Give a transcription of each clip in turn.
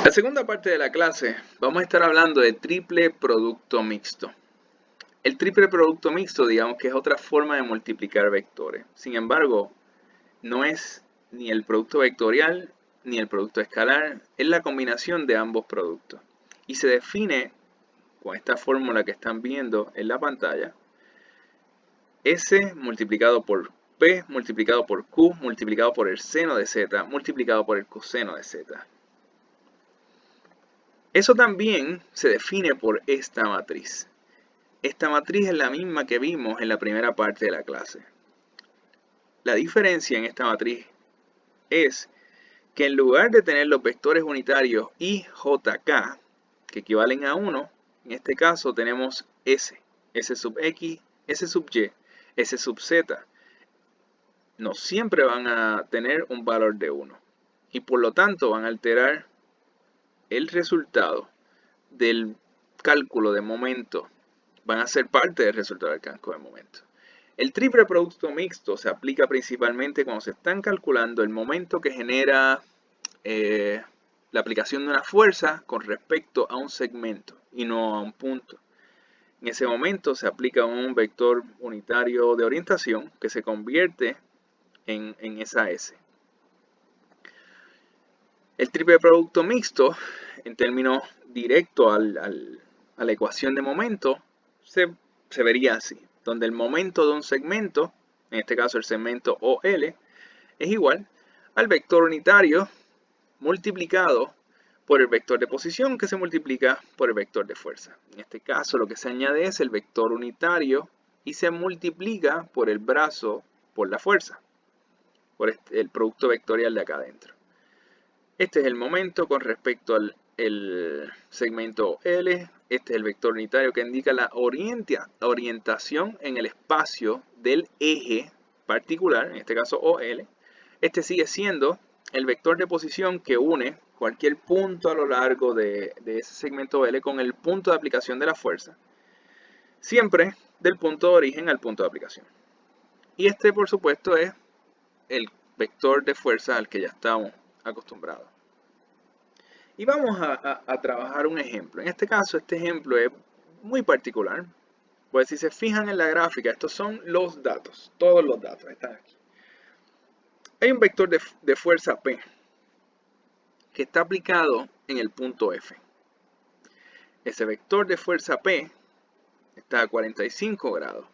La segunda parte de la clase vamos a estar hablando de triple producto mixto. El triple producto mixto, digamos que es otra forma de multiplicar vectores. Sin embargo, no es ni el producto vectorial ni el producto escalar, es la combinación de ambos productos. Y se define con esta fórmula que están viendo en la pantalla. S multiplicado por P multiplicado por Q multiplicado por el seno de Z multiplicado por el coseno de Z. Eso también se define por esta matriz. Esta matriz es la misma que vimos en la primera parte de la clase. La diferencia en esta matriz es que en lugar de tener los vectores unitarios I, J, K, que equivalen a 1, en este caso tenemos S, S sub X, S sub Y, S sub Z. No siempre van a tener un valor de 1 y por lo tanto van a alterar el resultado del cálculo de momento, van a ser parte del resultado del cálculo de momento. El triple producto mixto se aplica principalmente cuando se están calculando el momento que genera la aplicación de una fuerza con respecto a un segmento y no a un punto. En ese momento se aplica un vector unitario de orientación que se convierte en esa S. El triple producto mixto, en términos directos a la ecuación de momento, se vería así, donde el momento de un segmento, en este caso el segmento OL, es igual al vector unitario multiplicado por el vector de posición que se multiplica por el vector de fuerza. En este caso lo que se añade es el vector unitario y se multiplica por el brazo por la fuerza, por el producto vectorial de acá adentro. Este es el momento con respecto al segmento L. Este es el vector unitario que indica la orientación en el espacio del eje particular, en este caso OL. Este sigue siendo el vector de posición que une cualquier punto a lo largo de ese segmento L con el punto de aplicación de la fuerza. Siempre del punto de origen al punto de aplicación. Y este, por supuesto, es el vector de fuerza al que ya estamos acostumbrados. Y vamos a trabajar un ejemplo. En este caso, este ejemplo es muy particular. Pues si se fijan en la gráfica, estos son los datos. Todos los datos están aquí. Hay un vector de fuerza P que está aplicado en el punto F. Ese vector de fuerza P está a 45 grados,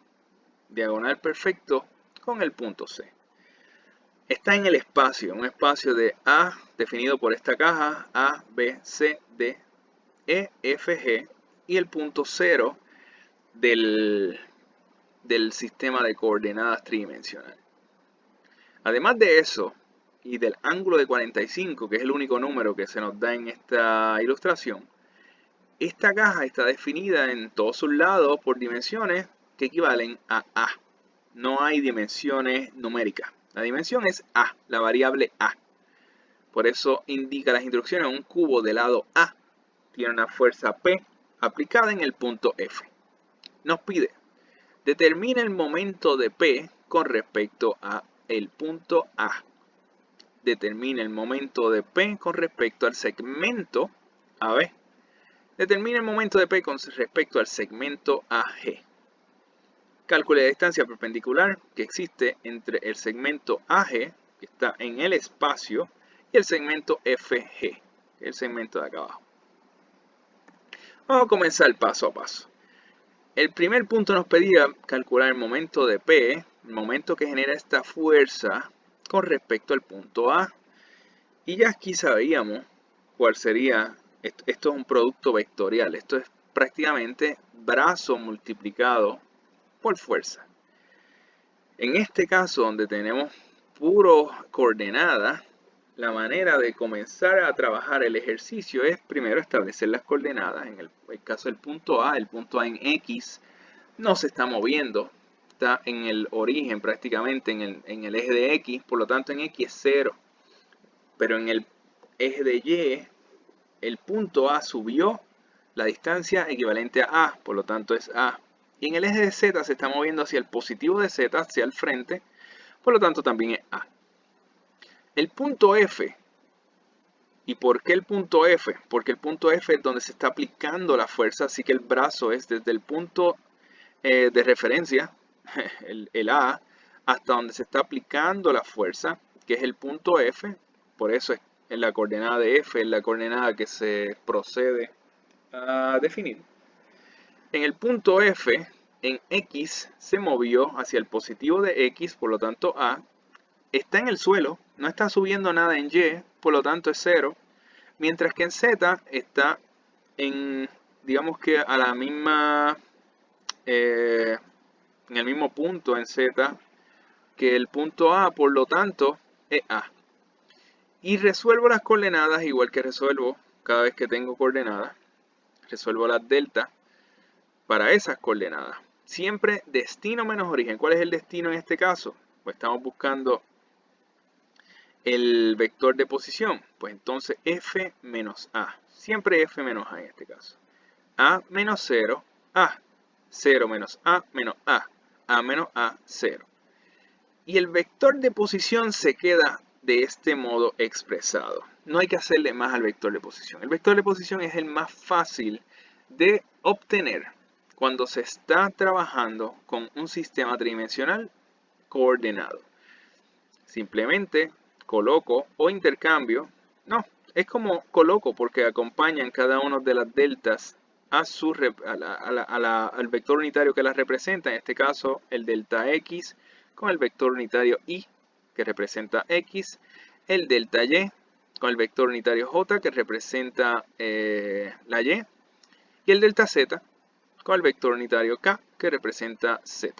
diagonal perfecto con el punto C. Está en el espacio, un espacio de A definido por esta caja, A, B, C, D, E, F, G, y el punto 0 del sistema de coordenadas tridimensional. Además de eso, y del ángulo de 45, que es el único número que se nos da en esta ilustración, esta caja está definida en todos sus lados por dimensiones que equivalen a A. No hay dimensiones numéricas. La dimensión es A, la variable A. Por eso indica las instrucciones un cubo de lado A tiene una fuerza P aplicada en el punto F. Nos pide, determina el momento de P con respecto a el punto A. Determina el momento de P con respecto al segmento AB. Determina el momento de P con respecto al segmento AG. Calcule la distancia perpendicular que existe entre el segmento AG, que está en el espacio, y el segmento FG, que es el segmento de acá abajo. Vamos a comenzar paso a paso. El primer punto nos pedía calcular el momento de P, el momento que genera esta fuerza con respecto al punto A. Y ya aquí sabíamos cuál sería, esto es un producto vectorial, esto es prácticamente brazo multiplicado por fuerza. En este caso, donde tenemos puro coordenadas, la manera de comenzar a trabajar el ejercicio es primero establecer las coordenadas. En el caso del punto A, el punto A en X no se está moviendo, está en el origen prácticamente en el eje de X, por lo tanto en X es 0. Pero en el eje de Y, el punto A subió la distancia equivalente a A, por lo tanto es A. Y en el eje de Z se está moviendo hacia el positivo de Z, hacia el frente, por lo tanto también es A. El punto F ¿Y por qué el punto F? Porque el punto F es donde se está aplicando la fuerza, así que el brazo es desde el punto de referencia, el A, hasta donde se está aplicando la fuerza, que es el punto F. Por eso es en la coordenada de F, es la coordenada que se procede a definir. En el punto F, en X se movió hacia el positivo de X, por lo tanto A. Está en el suelo, no está subiendo nada en Y, por lo tanto es 0. Mientras que en Z está en, digamos que a la misma, en el mismo punto en Z que el punto A, por lo tanto es A. Y resuelvo las coordenadas igual que resuelvo cada vez que tengo coordenadas. Resuelvo las delta para esas coordenadas. Siempre destino menos origen. ¿Cuál es el destino en este caso? Pues estamos buscando el vector de posición. Pues entonces F menos A. Siempre F menos A en este caso. A menos 0, A. 0 menos A menos A. A menos A, 0. Y el vector de posición se queda de este modo expresado. No hay que hacerle más al vector de posición. El vector de posición es el más fácil de obtener cuando se está trabajando con un sistema tridimensional coordenado. Simplemente coloco o intercambio. No, es como coloco porque acompañan cada una de las deltas al vector unitario que las representa. En este caso, el delta X con el vector unitario Y que representa X. El delta Y con el vector unitario J que representa la Y. Y el delta Z con el vector unitario K que representa Z.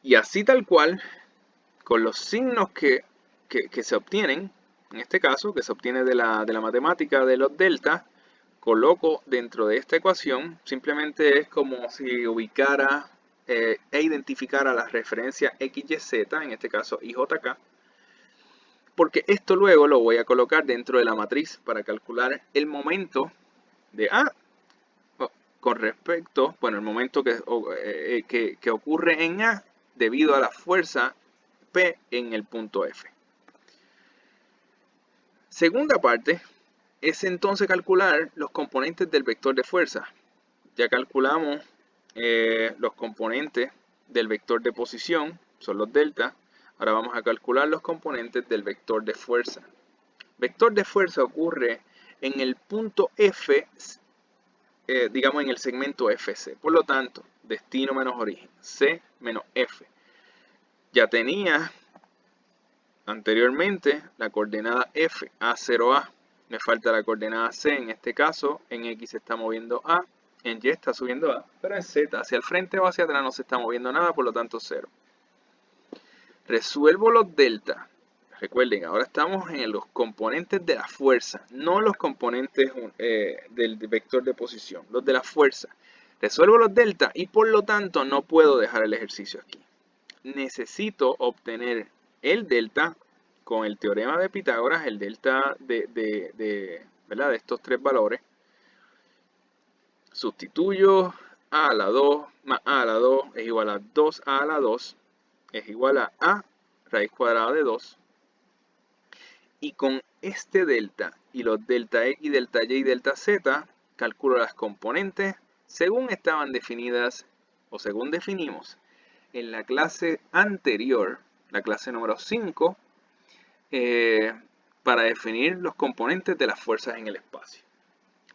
Y así tal cual, con los signos que se obtienen, en este caso, que se obtiene de la matemática de los deltas, coloco dentro de esta ecuación, simplemente es como si ubicara e identificara las referencias X, Y, Z, en este caso IJK, porque esto luego lo voy a colocar dentro de la matriz para calcular el momento de A con respecto, bueno, el momento que ocurre en A debido a la fuerza P en el punto F. Segunda parte es entonces calcular los componentes del vector de fuerza. Ya calculamos los componentes del vector de posición, son los delta. Ahora vamos a calcular los componentes del vector de fuerza. Vector de fuerza ocurre en el punto F, digamos en el segmento FC. Por lo tanto, destino menos origen, C menos F. Ya tenía anteriormente la coordenada F, A0A. Me falta la coordenada C, en este caso en X se está moviendo A, en Y está subiendo A, pero en Z hacia el frente o hacia atrás no se está moviendo nada, por lo tanto 0. Resuelvo los delta. Recuerden, ahora estamos en los componentes de la fuerza, no los componentes del vector de posición, los de la fuerza. Resuelvo los delta y por lo tanto no puedo dejar el ejercicio aquí. Necesito obtener el delta con el teorema de Pitágoras, el delta ¿verdad? De estos tres valores. Sustituyo a a la 2 más a a la 2 es igual a 2a a la 2 es igual a raíz cuadrada de 2. Y con este delta y los delta X, delta Y y delta Z, calculo las componentes según estaban definidas o según definimos en la clase anterior, la clase número 5, para definir los componentes de las fuerzas en el espacio.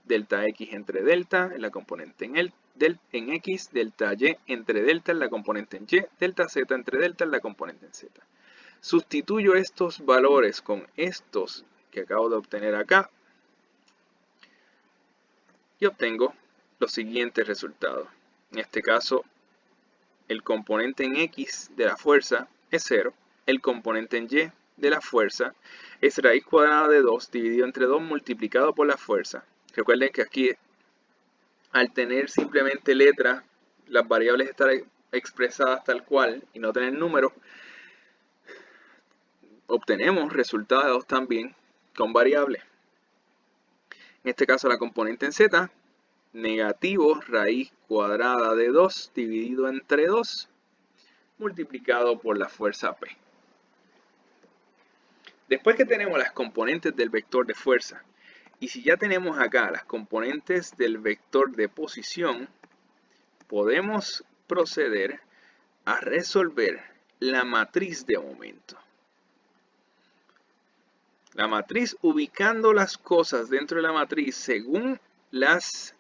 Delta X entre delta es la componente en X, delta Y entre delta es la componente en Y, delta Z entre delta es la componente en Z. Sustituyo estos valores con estos que acabo de obtener acá y obtengo los siguientes resultados. En este caso, el componente en X de la fuerza es 0. El componente en Y de la fuerza es raíz cuadrada de 2 dividido entre 2 multiplicado por la fuerza. Recuerden que aquí, al tener simplemente letras, las variables estar expresadas tal cual y no tener números, obtenemos resultados también con variables. En este caso la componente en Z, negativo raíz cuadrada de 2 dividido entre 2 multiplicado por la fuerza P. Después que tenemos las componentes del vector de fuerza, y si ya tenemos acá las componentes del vector de posición, podemos proceder a resolver la matriz de momento. La matriz ubicando las cosas dentro de la matriz según las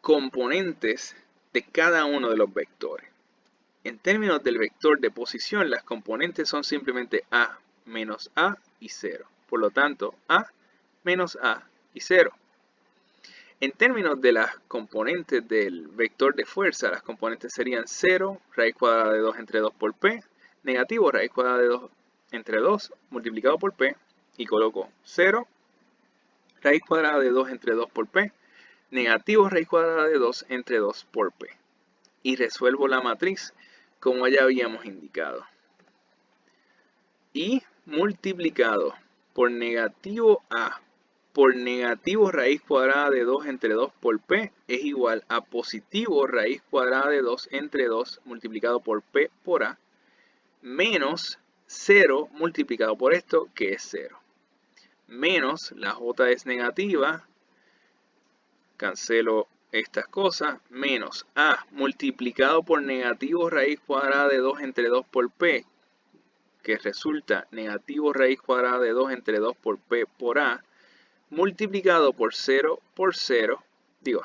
componentes de cada uno de los vectores. En términos del vector de posición, las componentes son simplemente A menos A y 0. Por lo tanto, A menos A y 0. En términos de las componentes del vector de fuerza, las componentes serían 0, raíz cuadrada de 2 entre 2 por P, negativo raíz cuadrada de 2 entre 2 multiplicado por P, y coloco 0, raíz cuadrada de 2 entre 2 por P, negativo raíz cuadrada de 2 entre 2 por P. Y resuelvo la matriz como ya habíamos indicado. Y multiplicado por negativo A por negativo raíz cuadrada de 2 entre 2 por P es igual a positivo raíz cuadrada de 2 entre 2 multiplicado por P por A menos 0 multiplicado por esto que es 0. Menos, la J es negativa, cancelo estas cosas, menos A multiplicado por negativo raíz cuadrada de 2 entre 2 por P, que resulta negativo raíz cuadrada de 2 entre 2 por P por A, multiplicado por 0,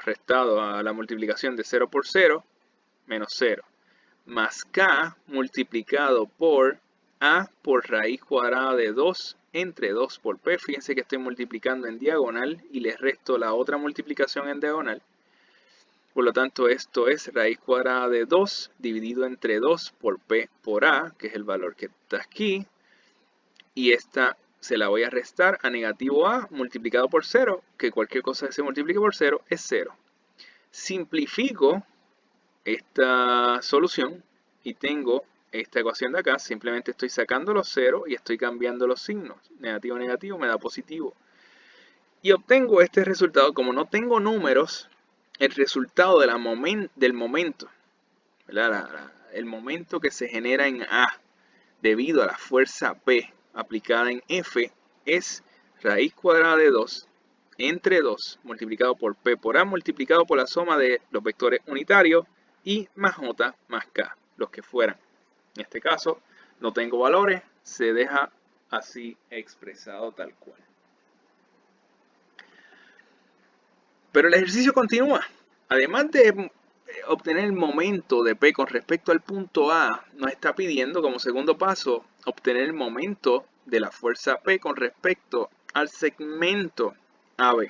restado a la multiplicación de 0 por 0, menos 0, más K multiplicado por A por raíz cuadrada de 2 entre 2 por P. Fíjense que estoy multiplicando en diagonal y les resto la otra multiplicación en diagonal. Por lo tanto, esto es raíz cuadrada de 2 dividido entre 2 por P por A, que es el valor que está aquí. Y esta se la voy a restar a negativo A multiplicado por 0, que cualquier cosa que se multiplique por 0 es 0. Simplifico esta solución y tengo esta ecuación de acá. Simplemente estoy sacando los 0 y estoy cambiando los signos. Negativo, negativo me da positivo. Y obtengo este resultado. Como no tengo números, el resultado de del momento, ¿verdad? El momento que se genera en A debido a la fuerza P aplicada en F es raíz cuadrada de 2 entre 2 multiplicado por P por A multiplicado por la suma de los vectores unitarios y más J más K, los que fueran. En este caso no tengo valores, se deja así expresado tal cual. Pero el ejercicio continúa. Además de obtener el momento de P con respecto al punto A, nos está pidiendo como segundo paso obtener el momento de la fuerza P con respecto al segmento AB.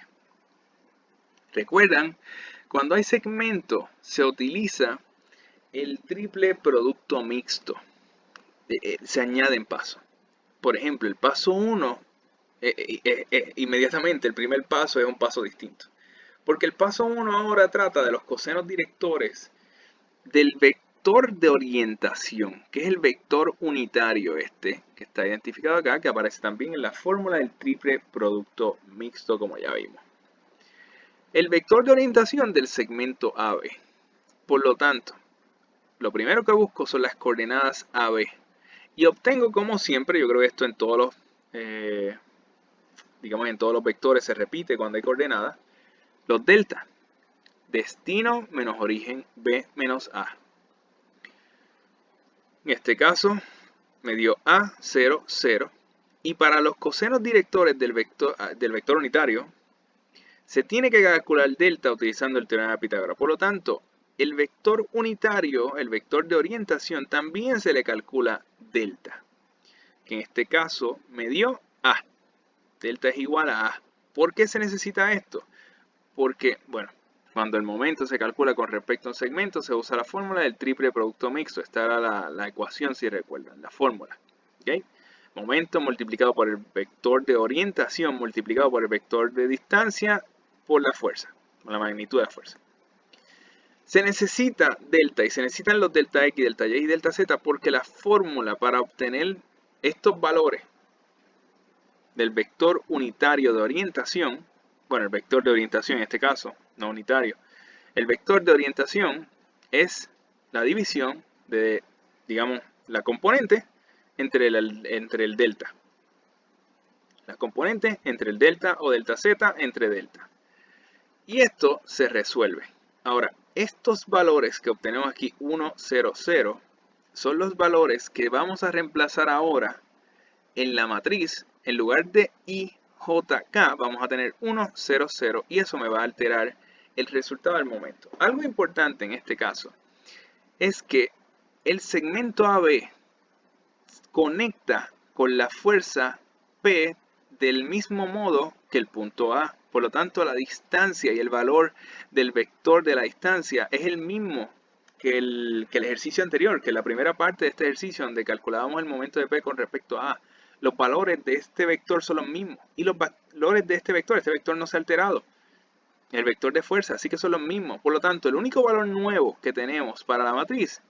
¿Recuerdan? Cuando hay segmento se utiliza el triple producto mixto. Se añaden pasos. Por ejemplo, el paso 1, inmediatamente el primer paso es un paso distinto. Porque el paso 1 ahora trata de los cosenos directores del vector de orientación, que es el vector unitario este, que está identificado acá, que aparece también en la fórmula del triple producto mixto, como ya vimos. El vector de orientación del segmento AB. Por lo tanto, lo primero que busco son las coordenadas AB. Y obtengo, como siempre, yo creo que esto en todos los, en todos los vectores se repite cuando hay coordenadas, los delta. Destino menos origen B menos A. En este caso me dio A, 0, 0. Y para los cosenos directores del vector unitario, se tiene que calcular delta utilizando el teorema de Pitágoras. Por lo tanto, el vector unitario, el vector de orientación, también se le calcula delta. Que en este caso me dio A. Delta es igual a A. ¿Por qué se necesita esto? Porque, bueno, cuando el momento se calcula con respecto a un segmento, se usa la fórmula del triple producto mixto. Esta era la ecuación, si recuerdan, la fórmula. ¿Okay? Momento multiplicado por el vector de orientación multiplicado por el vector de distancia por la fuerza, por la magnitud de la fuerza. Se necesita delta y se necesitan los delta X, delta Y y delta Z porque la fórmula para obtener estos valores del vector unitario de orientación, bueno, el vector de orientación en este caso, no unitario, el vector de orientación es la división de, digamos, la componente entre el delta. Las componentes entre el delta o delta z entre delta. Y esto se resuelve. Ahora, estos valores que obtenemos aquí, 1, 0, 0, son los valores que vamos a reemplazar ahora en la matriz. En lugar de IJK, vamos a tener 1, 0, 0, y eso me va a alterar el resultado del momento. Algo importante en este caso es que el segmento AB conecta con la fuerza P del mismo modo que el punto A. Por lo tanto, la distancia y el valor del vector de la distancia es el mismo que el ejercicio anterior, que la primera parte de este ejercicio donde calculábamos el momento de P con respecto a A. Los valores de este vector son los mismos y los valores de este vector no se ha alterado. El vector de fuerza, así que son los mismos. Por lo tanto, el único valor nuevo que tenemos para la matriz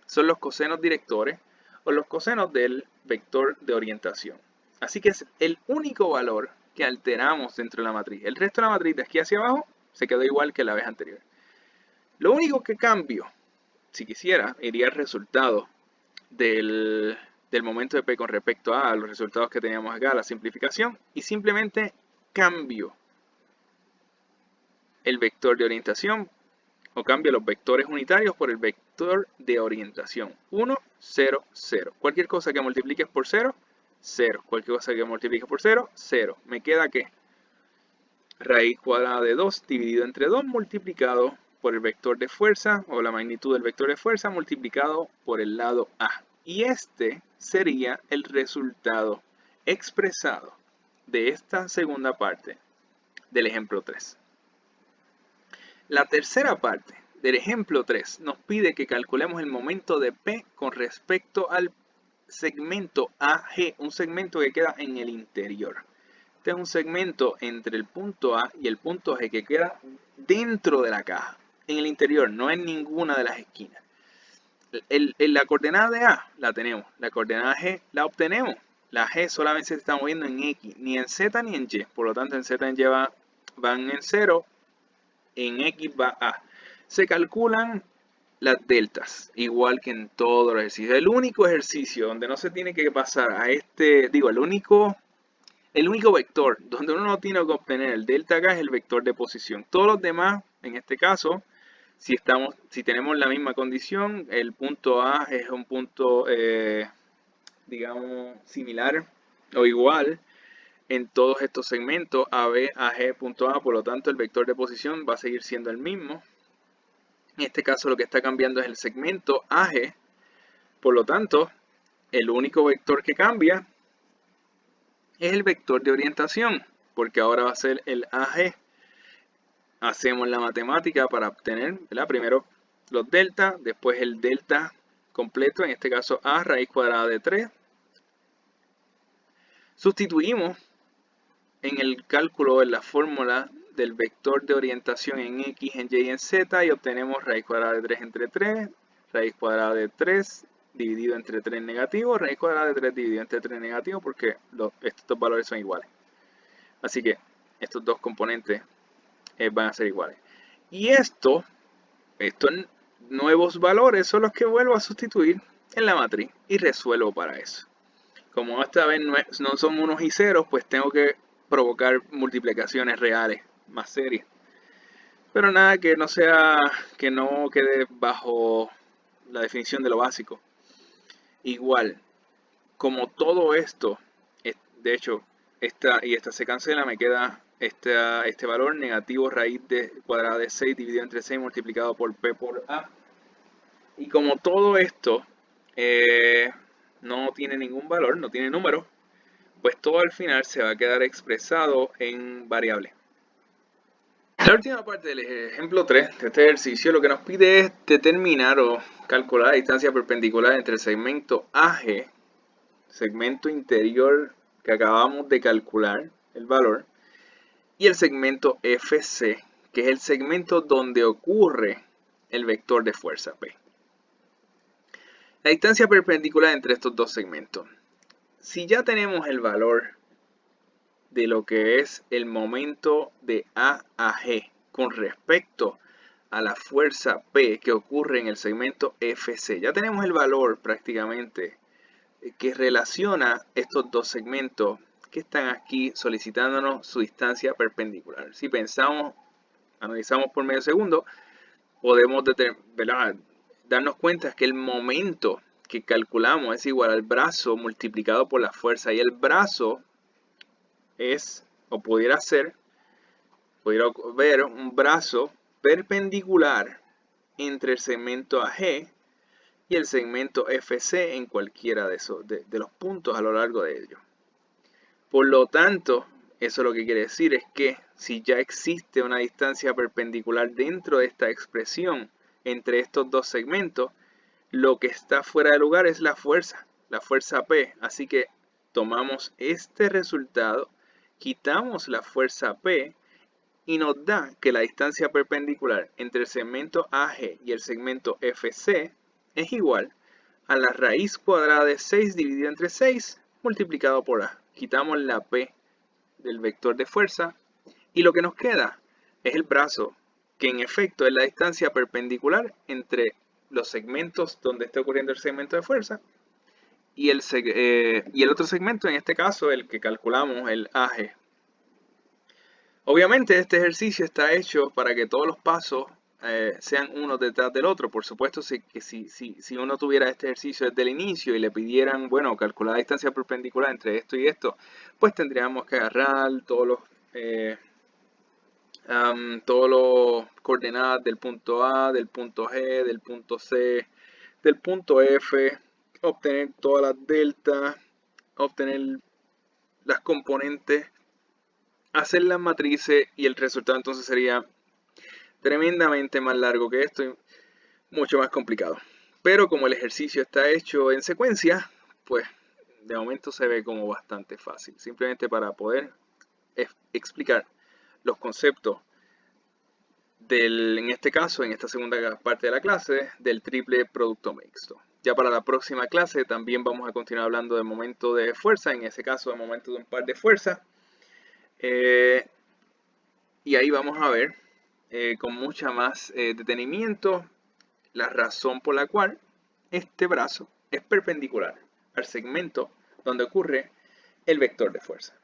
son los cosenos directores o los cosenos del vector de orientación. Así que es el único valor que alteramos dentro de la matriz. El resto de la matriz de aquí hacia abajo se quedó igual que la vez anterior. Lo único que cambio, si quisiera, iría al resultado del momento de P con respecto a los resultados que teníamos acá, la simplificación, y simplemente cambio el vector de orientación o cambio los vectores unitarios por el vector de orientación. 1, 0, 0. Cualquier cosa que multipliques por 0, 0. Cualquier cosa que multipliques por 0, 0. Me queda que raíz cuadrada de 2 dividido entre 2 multiplicado por el vector de fuerza o la magnitud del vector de fuerza multiplicado por el lado A. Y este sería el resultado expresado de esta segunda parte del ejemplo 3. La tercera parte del ejemplo 3 nos pide que calculemos el momento de P con respecto al segmento AG, un segmento que queda en el interior. Este es un segmento entre el punto A y el punto G que queda dentro de la caja, en el interior, no en ninguna de las esquinas. La coordenada de A la tenemos, la coordenada G la obtenemos. La G solamente se está moviendo en X, ni en Z ni en Y, por lo tanto en Z y Y van en 0. En X va A. Se calculan las deltas, igual que en todos los ejercicios. El único ejercicio donde no se tiene que pasar a el único vector donde uno no tiene que obtener el delta acá es el vector de posición. Todos los demás, en este caso, si tenemos la misma condición, el punto A es un punto, digamos, similar o igual en todos estos segmentos AB, AG, punto A, por lo tanto el vector de posición va a seguir siendo el mismo. En este caso lo que está cambiando es el segmento AG, por lo tanto el único vector que cambia es el vector de orientación, porque ahora va a ser el AG. Hacemos la matemática para obtener, ¿verdad? Primero los delta, después el delta completo, en este caso A raíz cuadrada de 3. Sustituimos en el cálculo, en la fórmula del vector de orientación en X, en Y y en Z, y obtenemos raíz cuadrada de 3 entre 3, raíz cuadrada de 3 dividido entre 3 negativo, raíz cuadrada de 3 dividido entre 3 negativo, porque estos dos valores son iguales. Así que estos dos componentes van a ser iguales. Y estos nuevos valores son los que vuelvo a sustituir en la matriz y resuelvo para eso. Como esta vez no son unos y ceros, pues tengo que provocar multiplicaciones reales más serias. Pero nada que no quede bajo la definición de lo básico. Igual, como todo esto, de hecho, esta se cancela, me queda este valor negativo raíz cuadrada de 6 dividido entre 6 multiplicado por P por A. Y como todo esto no tiene ningún valor, no tiene número, pues todo al final se va a quedar expresado en variable. La última parte del ejemplo 3 de este ejercicio lo que nos pide es determinar o calcular la distancia perpendicular entre el segmento AG, segmento interior que acabamos de calcular el valor, y el segmento FC, que es el segmento donde ocurre el vector de fuerza P. La distancia perpendicular entre estos dos segmentos. Si ya tenemos el valor de lo que es el momento de A a G con respecto a la fuerza P que ocurre en el segmento FC, ya tenemos el valor prácticamente que relaciona estos dos segmentos que están aquí solicitándonos su distancia perpendicular. Si pensamos, analizamos por medio segundo, podemos darnos cuenta que el momento que calculamos es igual al brazo multiplicado por la fuerza, y el brazo es, o pudiera ver un brazo perpendicular entre el segmento AG y el segmento FC en cualquiera de los puntos a lo largo de ellos. Por lo tanto, eso lo que quiere decir es que si ya existe una distancia perpendicular dentro de esta expresión entre estos dos segmentos, lo que está fuera de lugar es la fuerza P. Así que tomamos este resultado, quitamos la fuerza P y nos da que la distancia perpendicular entre el segmento AG y el segmento FC es igual a la raíz cuadrada de 6 dividido entre 6 multiplicado por A. Quitamos la P del vector de fuerza y lo que nos queda es el brazo, que en efecto es la distancia perpendicular entre los segmentos donde está ocurriendo el segmento de fuerza y el otro segmento, en este caso el que calculamos, el AG. Obviamente este ejercicio está hecho para que todos los pasos sean uno detrás del otro. Por supuesto, si uno tuviera este ejercicio desde el inicio y le pidieran, bueno, calcular la distancia perpendicular entre esto y esto, pues tendríamos que agarrar todos los coordenadas del punto A, del punto G, del punto C, del punto F, obtener todas las deltas, obtener las componentes, hacer las matrices, y el resultado entonces sería tremendamente más largo que esto y mucho más complicado. Pero como el ejercicio está hecho en secuencia, pues de momento se ve como bastante fácil. Simplemente para poder explicar los conceptos en este caso, en esta segunda parte de la clase, del triple producto mixto. Ya para la próxima clase también vamos a continuar hablando de momento de fuerza, en ese caso de momento de un par de fuerza. Y ahí vamos a ver con mucha más detenimiento la razón por la cual este brazo es perpendicular al segmento donde ocurre el vector de fuerza.